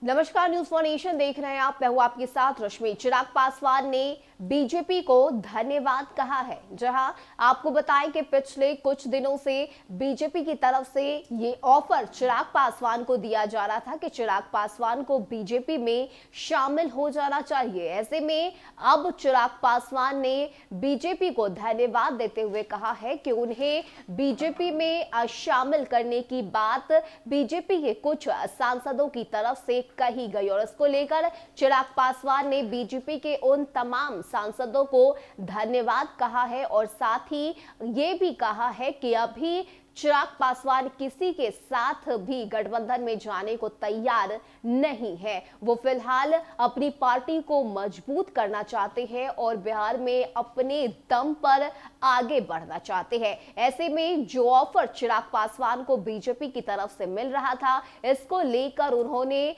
नमस्कार, news for nation देख रहे हैं आप। मैं हूं आपके साथ रश्मि। चिराग पासवान ने बीजेपी को धन्यवाद कहा है। जहां आपको बताएं कि पिछले कुछ दिनों से बीजेपी की तरफ से ये ऑफर चिराग पासवान को दिया जा रहा था कि चिराग पासवान को बीजेपी में शामिल हो जाना चाहिए। ऐसे में अब चिराग पासवान ने बीजेपी को धन्यवाद देते हुए कहा है कि उन्हें बीजेपी में शामिल करने की बात बीजेपी के कुछ सांसदों की तरफ से कही गई और इसको लेकर चिराग पासवान ने बीजेपी के उन तमाम सांसदों को धन्यवाद कहा है और साथ ही ये भी कहा है कि अभी चिराग पासवान किसी के साथ भी गठबंधन में जाने को तैयार नहीं है। वो फिलहाल अपनी पार्टी को मजबूत करना चाहते हैं और बिहार में अपने दम पर आगे बढ़ना चाहते हैं। ऐसे में जो ऑफर चिराग पासवान को बीजेपी की तरफ से मिल रहा था, इसको लेकर उन्होंने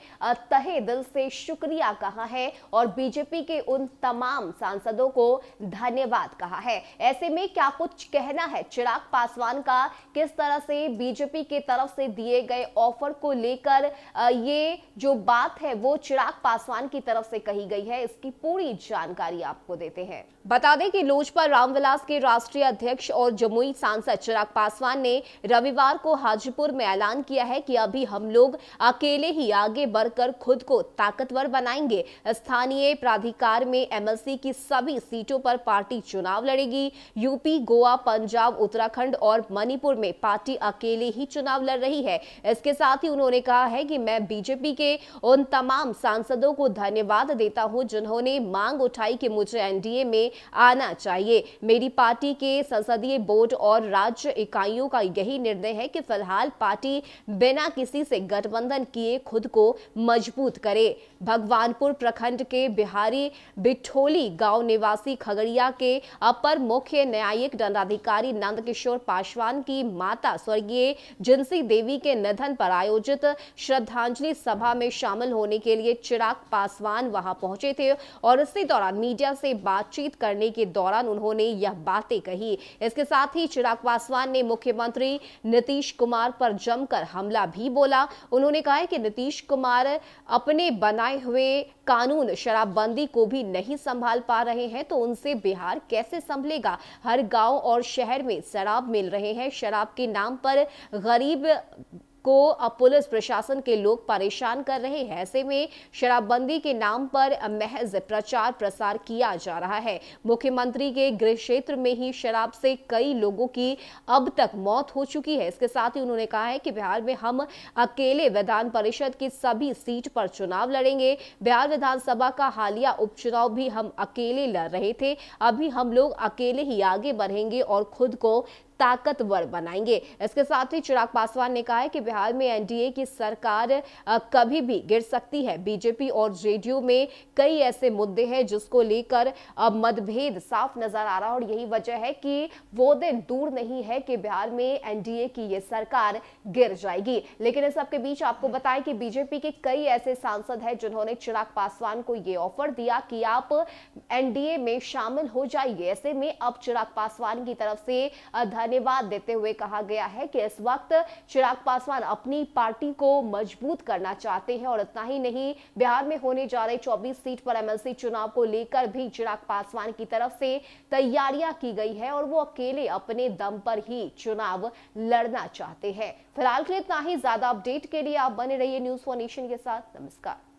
तहे दिल से शुक्रिया कहा है और बीजेपी के उन तमाम सांसदों को धन्यवाद कहा है। ऐसे में क्या कुछ कहना है चिराग पासवान का, किस तरह से बीजेपी के तरफ से दिए गए ऑफर को लेकर ये जो बात है वो चिराग पासवान की तरफ से कही गई है, इसकी पूरी जानकारी आपको देते हैं। बता दें कि लोजपा रामविलास के राष्ट्रीय अध्यक्ष और जमुई सांसद चिराग पासवान ने रविवार को हाजीपुर में ऐलान किया है कि अभी हम लोग अकेले ही आगे बढ़कर खुद को ताकतवर बनाएंगे। स्थानीय प्राधिकार में एमएलसी की सभी सीटों पर पार्टी चुनाव लड़ेगी। यूपी, गोवा, पंजाब, उत्तराखंड और मणिपुर में पार्टी अकेले ही चुनाव लड़ रही है। इसके साथ ही उन्होंने कहा है कि मैं बीजेपी के उन तमाम सांसदों को धन्यवाद देता हूं जिन्होंने मांग उठाई कि मुझे एनडीए में आना चाहिए। मेरी पार्टी के संसदीय बोर्ड और राज्य इकाइयों का यही निर्णय है कि फिलहाल पार्टी बिना किसी से गठबंधन किए खुद को मजबूत करे। भगवानपुर प्रखंड के बिहारी बिठोली गांव निवासी खगड़िया के अपर मुख्य न्यायिक दंडाधिकारी नंदकिशोर पासवान की माता स्वर्गीय जिंसी देवी के निधन पर आयोजित श्रद्धांजलि सभा में शामिल होने के लिए चिराग पासवान वहां पहुंचे थे और इसी दौरान मीडिया से बातचीत करने के दौरान उन्होंने यह बातें कही। इसके साथ ही चिराग पासवान ने मुख्यमंत्री नीतीश कुमार पर जमकर हमला भी बोला। उन्होंने कहा है कि नीतीश कुमार अपने बनाए हुए कानून शराबबंदी को भी नहीं संभाल पा रहे हैं तो उनसे बिहार कैसे संभलेगा। हर गांव और शहर में शराब मिल रहे हैं। शराब के नाम पर गरीब को पुलिस प्रशासन के लोग परेशान कर रहे हैं। ऐसे में शराबबंदी के नाम पर महज प्रचार प्रसार किया जा रहा है। मुख्यमंत्री के गृह क्षेत्र में ही शराब से कई लोगों की अब तक मौत हो चुकी है। इसके साथ ही उन्होंने कहा है कि बिहार में हम अकेले विधान परिषद की सभी सीट पर चुनाव लड़ेंगे। बिहार विधानसभा का हालिया उपचुनाव भी हम अकेले लड़ रहे थे, अभी हम लोग अकेले ही आगे बढ़ेंगे और खुद को ताकतवर बनाएंगे। इसके साथ ही चिराग पासवान ने कहा है कि बिहार में एनडीए की सरकार कभी भी गिर सकती है। बीजेपी और जेडीयू में कई ऐसे मुद्दे हैं जिसको लेकर मतभेद साफ नजर आ रहा है और यही वजह है कि वो दिन दूर नहीं है कि बिहार में एनडीए की ये सरकार गिर जाएगी। लेकिन इस सबके बीच आपको बताएं कि बीजेपी के कई ऐसे सांसद हैं जिन्होंने चिराग पासवान को ये ऑफर दिया कि आप एनडीए में शामिल हो जाइए। ऐसे में अब चिराग पासवान की तरफ से धन्यवाद देते हुए कहा गया है कि इस वक्त चिराग पासवान अपनी पार्टी को मजबूत करना चाहते हैं और इतना ही नहीं, बिहार में होने जा रहे 24 सीट पर एमएलसी चुनाव को लेकर भी चिराग पासवान की तरफ से तैयारियां की गई है और वो अकेले अपने दम पर ही चुनाव लड़ना चाहते हैं। फिलहाल के लिए इतना ही। ज्यादा अपडेट के लिए आप बने रहिए न्यूज फॉर नेशन के साथ। नमस्कार।